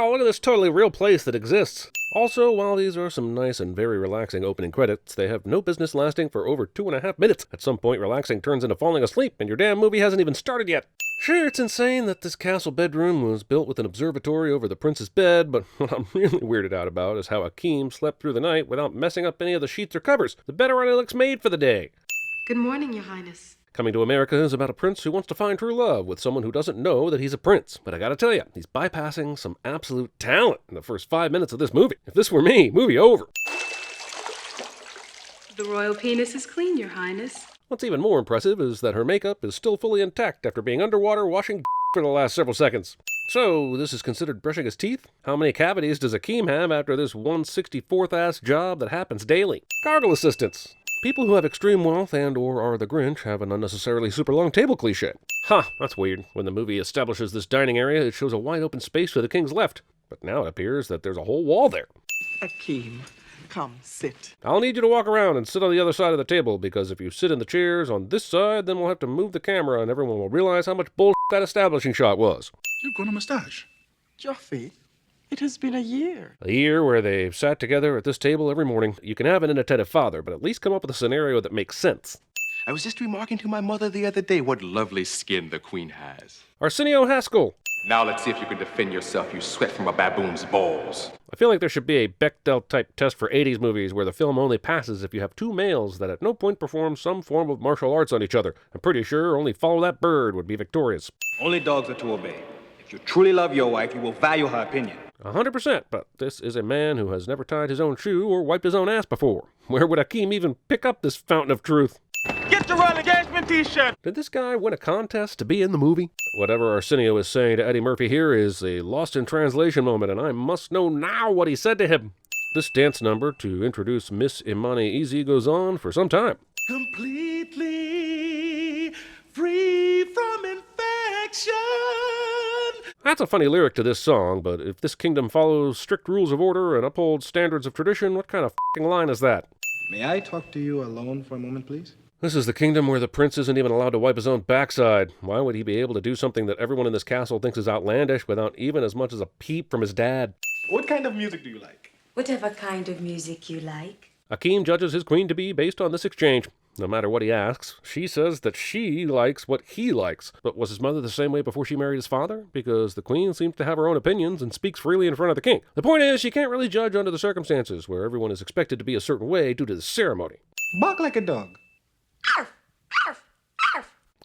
wow, look at this totally real place that exists. Also, while these are some nice and very relaxing opening credits, they have no business lasting for over 2.5 minutes. At some point, relaxing turns into falling asleep, and your damn movie hasn't even started yet. Sure, it's insane that this castle bedroom was built with an observatory over the prince's bed, but what I'm really weirded out about is how Akeem slept through the night without messing up any of the sheets or covers. The bed already looks made for the day. Good morning, Your Highness. Coming to America is about a prince who wants to find true love with someone who doesn't know that he's a prince. But I gotta tell you, he's bypassing some absolute talent in the first 5 minutes of this movie. If this were me, movie over. The royal penis is clean, Your Highness. What's even more impressive is that her makeup is still fully intact after being underwater washing for the last several seconds. So, this is considered brushing his teeth? How many cavities does Akeem have after this 1/64th job that happens daily? Gargle assistants. People who have extreme wealth and or are the Grinch have an unnecessarily super long table cliche. That's weird. When the movie establishes this dining area, it shows a wide open space to the king's left. But now it appears that there's a whole wall there. Akeem, come sit. I'll need you to walk around and sit on the other side of the table, because if you sit in the chairs on this side, then we'll have to move the camera and everyone will realize how much bullshit that establishing shot was. You've grown a mustache. Joffrey, it has been a year. A year where they've sat together at this table every morning. You can have an inattentive father, but at least come up with a scenario that makes sense. I was just remarking to my mother the other day what lovely skin the queen has. Arsenio Haskell. Now let's see if you can defend yourself, you sweat from a baboon's balls. I feel like there should be a Bechdel-type test for 80s movies where the film only passes if you have two males that at no point perform some form of martial arts on each other. I'm pretty sure only Follow That Bird would be victorious. Only dogs are to obey. If you truly love your wife, you will value her opinion. 100%, but this is a man who has never tied his own shoe or wiped his own ass before. Where would Akeem even pick up this fountain of truth? Get your royal engagement t-shirt! Did this guy win a contest to be in the movie? Whatever Arsenio is saying to Eddie Murphy here is a lost in translation moment, and I must know now what he said to him. This dance number to introduce Miss Imani Easy goes on for some time. Completely free from infection. That's a funny lyric to this song, but if this kingdom follows strict rules of order and upholds standards of tradition, what kind of f***ing line is that? May I talk to you alone for a moment, please? This is the kingdom where the prince isn't even allowed to wipe his own backside. Why would he be able to do something that everyone in this castle thinks is outlandish without even as much as a peep from his dad? What kind of music do you like? Whatever kind of music you like. Akeem judges his queen to be based on this exchange. No matter what he asks, she says that she likes what he likes. But was his mother the same way before she married his father? Because the queen seems to have her own opinions and speaks freely in front of the king. The point is, she can't really judge under the circumstances, where everyone is expected to be a certain way due to the ceremony. Bark like a dog.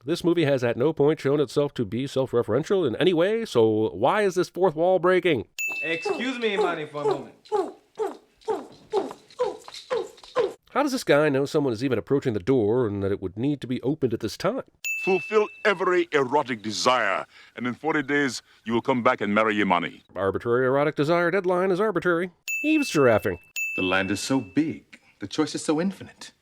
This movie has at no point shown itself to be self-referential in any way, so why is this fourth wall breaking? Excuse me, Imani, for a moment. How does this guy know someone is even approaching the door and that it would need to be opened at this time? Fulfill every erotic desire, and in 40 days, you will come back and marry Imani. Arbitrary erotic desire deadline is arbitrary. Eve's giraffing. The land is so big. The choice is so infinite.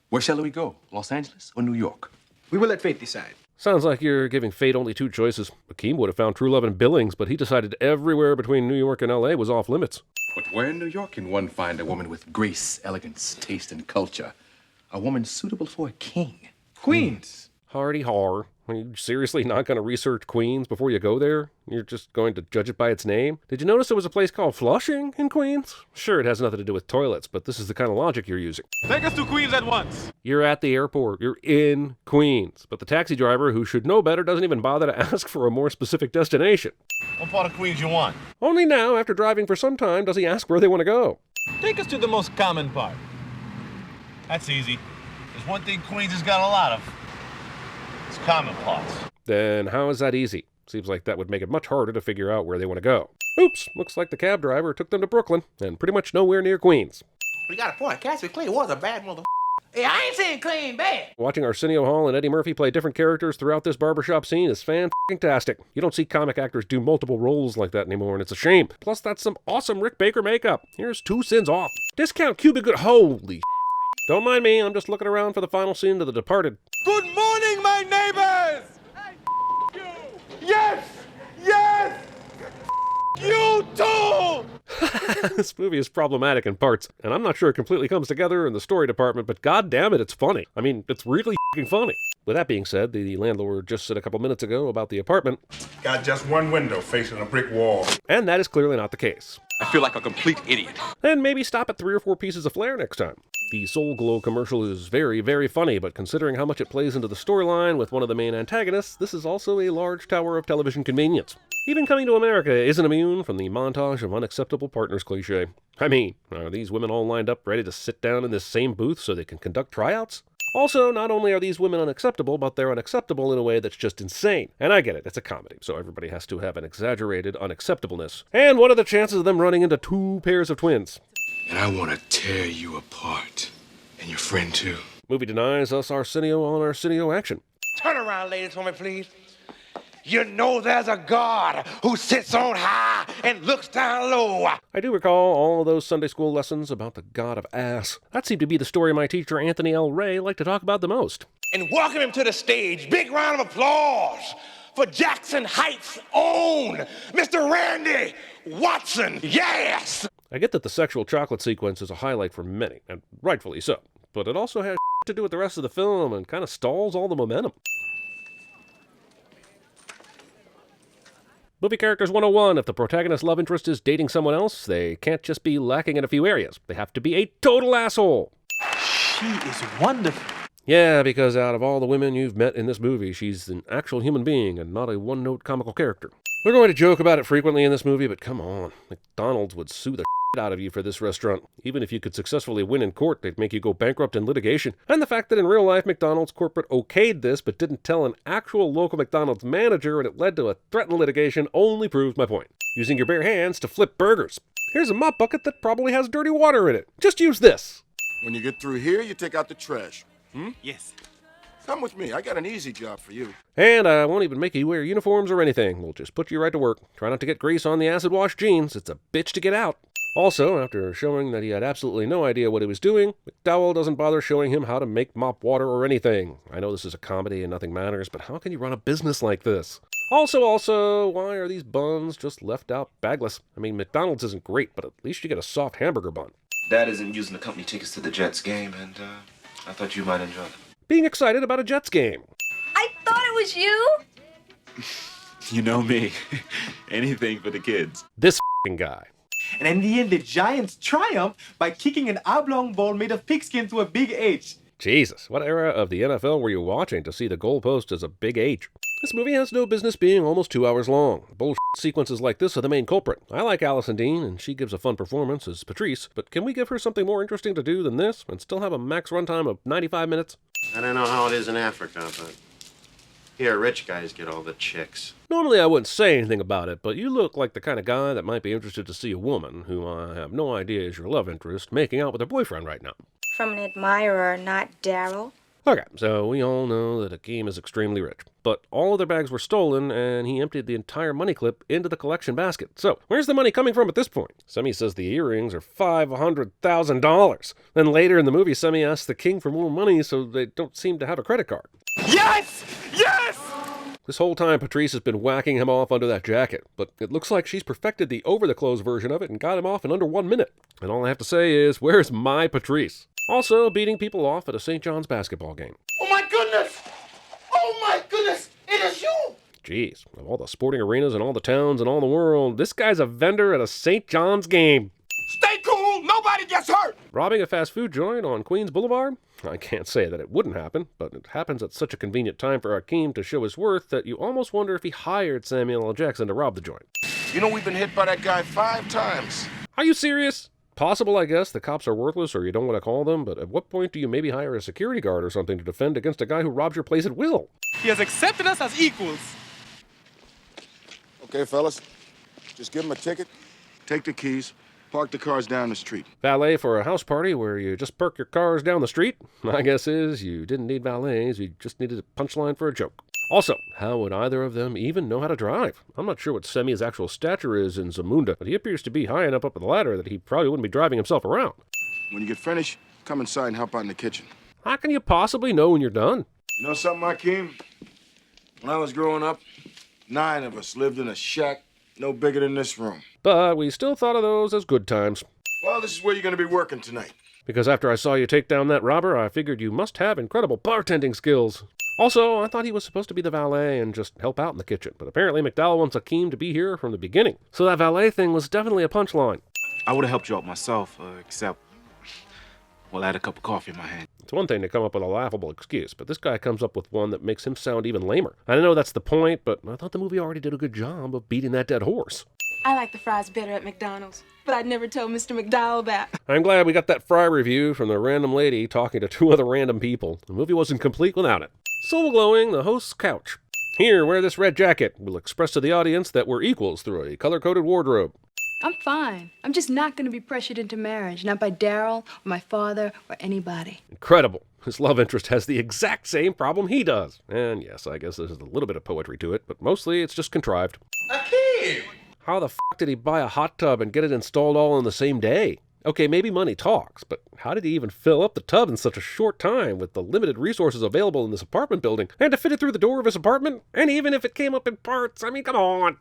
Where shall we go? Los Angeles or New York? We will let fate decide. Sounds like you're giving fate only two choices. Akeem would have found true love in Billings, but he decided everywhere between New York and L.A. was off limits. But where in New York can one find a woman with grace, elegance, taste, and culture? A woman suitable for a king? Queens. Hardy har. Are you seriously not going to research Queens before you go there? You're just going to judge it by its name? Did you notice there was a place called Flushing in Queens? Sure, it has nothing to do with toilets, but this is the kind of logic you're using. Take us to Queens at once. You're at the airport. You're in Queens. But the taxi driver, who should know better, doesn't even bother to ask for a more specific destination. What part of Queens you want? Only now, after driving for some time, does he ask where they want to go. Take us to the most common part. That's easy. There's one thing Queens has got a lot of. It's common plots. Then how is that easy? Seems like that would make it much harder to figure out where they want to go. Oops, looks like the cab driver took them to Brooklyn, and pretty much nowhere near Queens. We got a point. Cassie Clean was a bad mother. Hey, I ain't saying Clean bad. Watching Arsenio Hall and Eddie Murphy play different characters throughout this barbershop scene is fan-tastic. You don't see comic actors do multiple roles like that anymore, and it's a shame. Plus, that's some awesome Rick Baker makeup. Here's 2 sins off. Discount Cubic Good. Holy Don't mind me, I'm just looking around for the final scene of The Departed. Good morning, my neighbors! You! Yes! Yes! You too! This movie is problematic in parts, and I'm not sure it completely comes together in the story department, but god damn it, it's funny. I mean, it's really f***ing funny. With that being said, the landlord just said a couple minutes ago about the apartment, got just one window facing a brick wall. and that is clearly not the case. I feel like a complete idiot. And maybe stop at 3 or 4 pieces of flair next time. The Soul Glow commercial is very, very funny, but considering how much it plays into the storyline with one of the main antagonists, this is also a large tower of television convenience. Even Coming to America isn't immune from the montage of unacceptable partners cliche. I mean, are these women all lined up ready to sit down in this same booth so they can conduct tryouts? Also, not only are these women unacceptable, but they're unacceptable in a way that's just insane. And I get it, it's a comedy, so everybody has to have an exaggerated unacceptableness. And what are the chances of them running into 2 pairs of twins? And I want to tear you apart. And your friend, too. Movie denies us Arsenio on Arsenio action. Turn around, ladies, for me, please. You know there's a God who sits on high and looks down low. I do recall all of those Sunday school lessons about the god of ass. That seemed to be the story my teacher Anthony L. Ray liked to talk about the most. And welcome him to the stage. Big round of applause for Jackson Heights' own Mr. Randy Watson. Yes! I get that the sexual chocolate sequence is a highlight for many, and rightfully so, but it also has to do with the rest of the film and kind of stalls all the momentum. Movie Characters 101, if the protagonist's love interest is dating someone else, they can't just be lacking in a few areas. They have to be a total asshole. She is wonderful. Yeah, because out of all the women you've met in this movie, she's an actual human being and not a one-note comical character. We're going to joke about it frequently in this movie, but come on. McDonald's would sue the out of you for this restaurant. Even if you could successfully win in court, they'd make you go bankrupt in litigation. And the fact that in real life McDonald's corporate okayed this but didn't tell an actual local McDonald's manager and it led to a threatened litigation only proves my point. Using your bare hands to flip burgers. Here's a mop bucket that probably has dirty water in it. Just use this. When you get through here, you take out the trash. Yes. Come with me. I got an easy job for you. And I won't even make you wear uniforms or anything. We'll just put you right to work. Try not to get grease on the acid wash jeans. It's a bitch to get out. Also, after showing that he had absolutely no idea what he was doing, McDowell doesn't bother showing him how to make mop water or anything. I know this is a comedy and nothing matters, but how can you run a business like this? Also, why are these buns just left out bagless? I mean, McDonald's isn't great, but at least you get a soft hamburger bun. Dad isn't using the company tickets to the Jets game, and I thought you might enjoy them. Being excited about a Jets game. I thought it was you. You know me. Anything for the kids. This f***ing guy. And in the end, the Giants triumph by kicking an oblong ball made of pigskin to a big H. Jesus, what era of the NFL were you watching to see the goalpost as a big H? This movie has no business being almost 2 hours long. Bullshit sequences like this are the main culprit. I like Allison Dean, and she gives a fun performance as Patrice, but can we give her something more interesting to do than this and still have a max runtime of 95 minutes? I don't know how it is in Africa, but here rich guys get all the chicks. Normally I wouldn't say anything about it, but you look like the kind of guy that might be interested to see a woman, who I have no idea is your love interest, making out with her boyfriend right now. From an admirer, not Daryl. Okay, so we all know that Akeem is extremely rich, but all of their bags were stolen, and he emptied the entire money clip into the collection basket. So, where's the money coming from at this point? Semi says the earrings are $500,000. Then later in the movie, Semi asks the king for more money, so they don't seem to have a credit card. Yes! Yes! This whole time, Patrice has been whacking him off under that jacket, but it looks like she's perfected the over-the-clothes version of it and got him off in under 1 minute. And all I have to say is, where's my Patrice? Also, beating people off at a St. John's basketball game. Oh my goodness! Oh my goodness! It is you! Jeez, of all the sporting arenas in all the towns in all the world, this guy's a vendor at a St. John's game. Stay cool! Nobody gets hurt! Robbing a fast food joint on Queens Boulevard? I can't say that it wouldn't happen, but it happens at such a convenient time for Akeem to show his worth that you almost wonder if he hired Samuel L. Jackson to rob the joint. You know, we've been hit by that guy 5 times. Are you serious? Possible, I guess, the cops are worthless or you don't want to call them, but at what point do you maybe hire a security guard or something to defend against a guy who robs your place at will? He has accepted us as equals. Okay, fellas, just give him a ticket, take the keys, park the cars down the street. Valet for a house party where you just park your cars down the street? My guess is you didn't need valets, you just needed a punchline for a joke. Also, how would either of them even know how to drive? I'm not sure what Semi's actual stature is in Zamunda, but he appears to be high enough up the ladder that he probably wouldn't be driving himself around. When you get finished, come inside and help out in the kitchen. How can you possibly know when you're done? You know something, Akeem? When I was growing up, 9 of us lived in a shack No bigger than this room. But we still thought of those as good times. Well, this is where you're going to be working tonight. Because after I saw you take down that robber, I figured you must have incredible bartending skills. Also, I thought he was supposed to be the valet and just help out in the kitchen, but apparently McDowell wants Akeem to be here from the beginning. So that valet thing was definitely a punchline. I would have helped you out myself, except, well, I had a cup of coffee in my hand. It's one thing to come up with a laughable excuse, but this guy comes up with one that makes him sound even lamer. I know that's the point, but I thought the movie already did a good job of beating that dead horse. I like the fries better at McDonald's, but I'd never tell Mr. McDowell that. I'm glad we got that fry review from the random lady talking to two other random people. The movie wasn't complete without it. Soul glowing, the host's couch. Here, wear this red jacket. We'll express to the audience that we're equals through a color-coded wardrobe. I'm fine. I'm just not going to be pressured into marriage, not by Daryl or my father or anybody. Incredible. His love interest has the exact same problem he does. And yes, I guess there's a little bit of poetry to it, but mostly it's just contrived. Akeem! How the f*** did he buy a hot tub and get it installed all in the same day? Okay, maybe money talks, but how did he even fill up the tub in such a short time with the limited resources available in this apartment building, and to fit it through the door of his apartment? And even if it came up in parts, I mean, come on!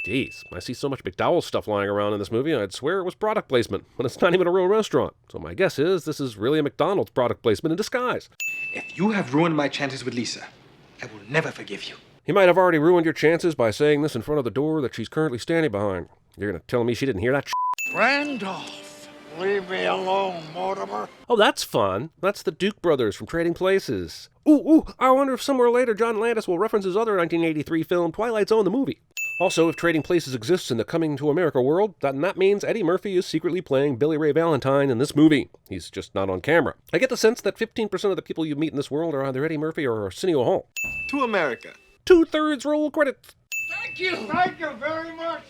Jeez, I see so much McDowell stuff lying around in this movie, I'd swear it was product placement, but it's not even a real restaurant. So my guess is this is really a McDonald's product placement in disguise. If you have ruined my chances with Lisa, I will never forgive you. He might have already ruined your chances by saying this in front of the door that she's currently standing behind. You're gonna tell me she didn't hear that shit? Randolph, leave me alone, Mortimer. Oh, that's fun. That's the Duke brothers from Trading Places. Ooh, I wonder if somewhere later John Landis will reference his other 1983 film, Twilight Zone the movie. Also, if Trading Places exists in the Coming to America world, then that means Eddie Murphy is secretly playing Billy Ray Valentine in this movie. He's just not on camera. I get the sense that 15% of the people you meet in this world are either Eddie Murphy or Arsenio Hall. To America. 2/3 roll credits. Thank you. Thank you very much.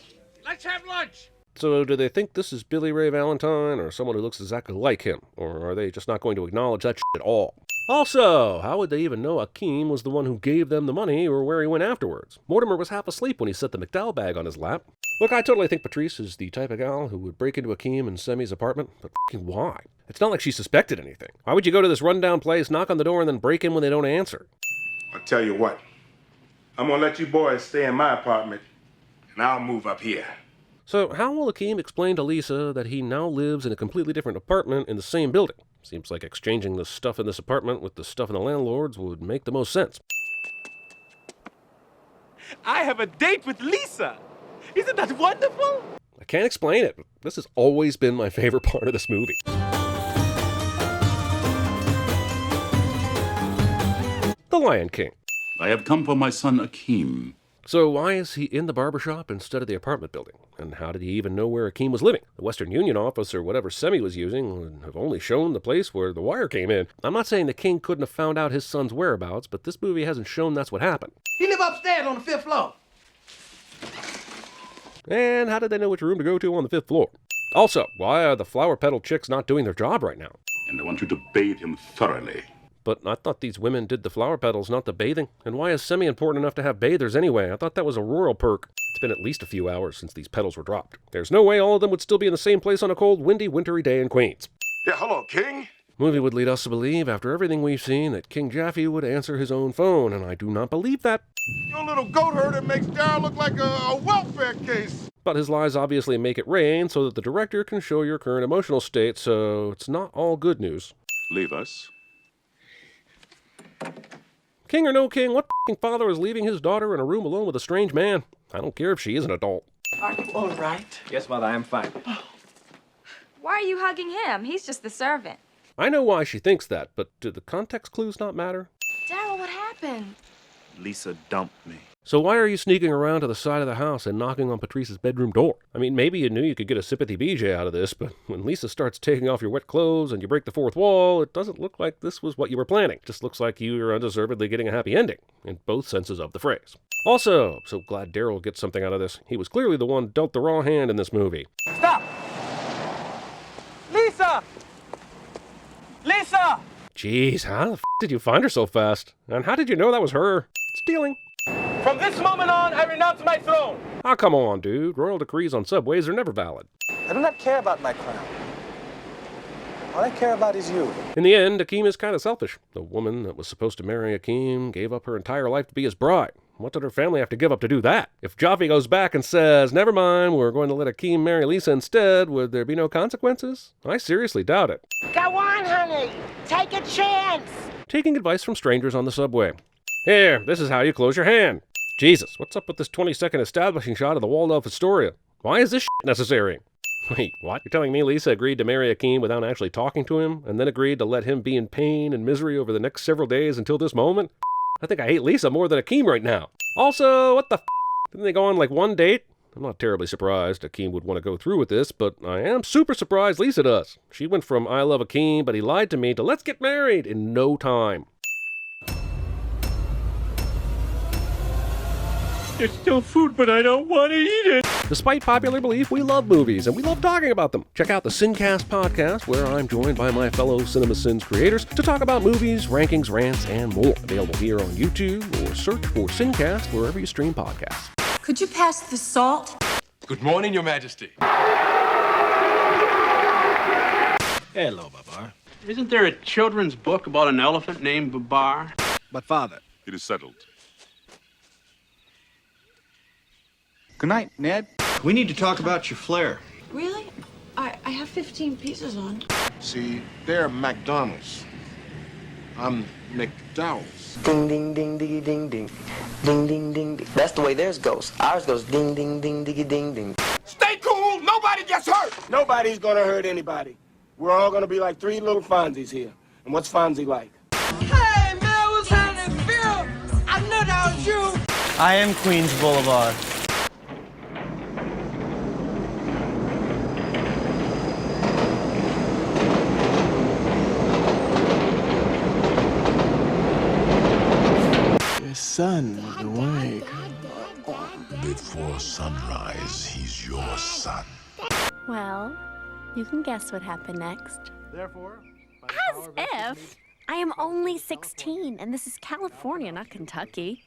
Let's have lunch. So do they think this is Billy Ray Valentine or someone who looks exactly like him? Or are they just not going to acknowledge that shit at all? Also, how would they even know Akeem was the one who gave them the money or where he went afterwards? Mortimer was half asleep when he set the McDowell bag on his lap. Look, I totally think Patrice is the type of gal who would break into Akeem and Semi's apartment, but f***ing why? It's not like she suspected anything. Why would you go to this rundown place, knock on the door, and then break in when they don't answer? I'll tell you what. I'm gonna let you boys stay in my apartment, and I'll move up here. So how will Akeem explain to Lisa that he now lives in a completely different apartment in the same building? Seems like exchanging the stuff in this apartment with the stuff in the landlord's would make the most sense. I have a date with Lisa! Isn't that wonderful? I can't explain it, but this has always been my favorite part of this movie. The Lion King. I have come for my son Akeem. So why is he in the barbershop instead of the apartment building? And how did he even know where Akeem was living? The Western Union office or whatever Semi was using would have only shown the place where the wire came in. I'm not saying the king couldn't have found out his son's whereabouts, but this movie hasn't shown that's what happened. He live upstairs on the 5th floor. And how did they know which room to go to on the 5th floor? Also, why are the flower petal chicks not doing their job right now? And I want you to bathe him thoroughly. But I thought these women did the flower petals, not the bathing. And why is Semi important enough to have bathers anyway? I thought that was a royal perk. It's been at least a few hours since these petals were dropped. There's no way all of them would still be in the same place on a cold, windy, wintry day in Queens. Yeah, hello, King. Movie would lead us to believe, after everything we've seen, that King Jaffe would answer his own phone, and I do not believe that. Your little goat herder makes Daryl look like a welfare case. But his lies obviously make it rain so that the director can show your current emotional state, so it's not all good news. Leave us. King or no king, what f***ing father is leaving his daughter in a room alone with a strange man? I don't care if she is an adult. Are you all right? Yes, Mother, I am fine. Why are you hugging him? He's just the servant. I know why she thinks that, but do the context clues not matter? Daryl, what happened? Lisa dumped me. So why are you sneaking around to the side of the house and knocking on Patrice's bedroom door? I mean, maybe you knew you could get a sympathy BJ out of this, but when Lisa starts taking off your wet clothes and you break the fourth wall, it doesn't look like this was what you were planning. It just looks like you are undeservedly getting a happy ending, in both senses of the phrase. Also, so glad Daryl gets something out of this. He was clearly the one dealt the raw hand in this movie. Stop! Lisa! Lisa! Jeez, how the f*** did you find her so fast? And how did you know that was her? Stealing. From this moment on, I renounce my throne. Oh, come on, dude. Royal decrees on subways are never valid. I do not care about my crown. All I care about is you. In the end, Akeem is kind of selfish. The woman that was supposed to marry Akeem gave up her entire life to be his bride. What did her family have to give up to do that? If Jaffe goes back and says, never mind, we're going to let Akeem marry Lisa instead, would there be no consequences? I seriously doubt it. Go on, honey. Take a chance. Taking advice from strangers on the subway. Here, this is how you close your hand. Jesus, what's up with this 20-second establishing shot of the Waldorf Astoria? Why is this shit necessary? Wait, what? You're telling me Lisa agreed to marry Akeem without actually talking to him, and then agreed to let him be in pain and misery over the next several days until this moment? I think I hate Lisa more than Akeem right now. Also, what the Didn't they go on like one date? I'm not terribly surprised Akeem would want to go through with this, but I am super surprised Lisa does. She went from I love Akeem, but he lied to me, to let's get married in no time. There's still food, but I don't want to eat it. Despite popular belief, we love movies, and we love talking about them. Check out the Sincast podcast, where I'm joined by my fellow CinemaSins creators to talk about movies, rankings, rants, and more. Available here on YouTube, or search for Sincast wherever you stream podcasts. Could you pass the salt? Good morning, Your Majesty. Hello, Babar. Isn't there a children's book about an elephant named Babar? But, Father. It is settled. Good night, Ned. We need to talk about your flair. Really? I have 15 pieces on. See, they're McDonald's. I'm McDowell's. Ding, ding, ding, diggy, ding, ding. Ding, ding, ding, ding. That's the way theirs goes. Ours goes ding, ding, ding, diggy, ding, ding. Stay cool. Nobody gets hurt. Nobody's gonna hurt anybody. We're all gonna be like three little Fonzies here. And what's Fonzie like? Hey, man, what's happening, Phil? I knew that was you. I am Queens Boulevard. Son was awake. Before sunrise, he's your son. Well, you can guess what happened next. Therefore, As if! I am only 16, and this is California, not Kentucky.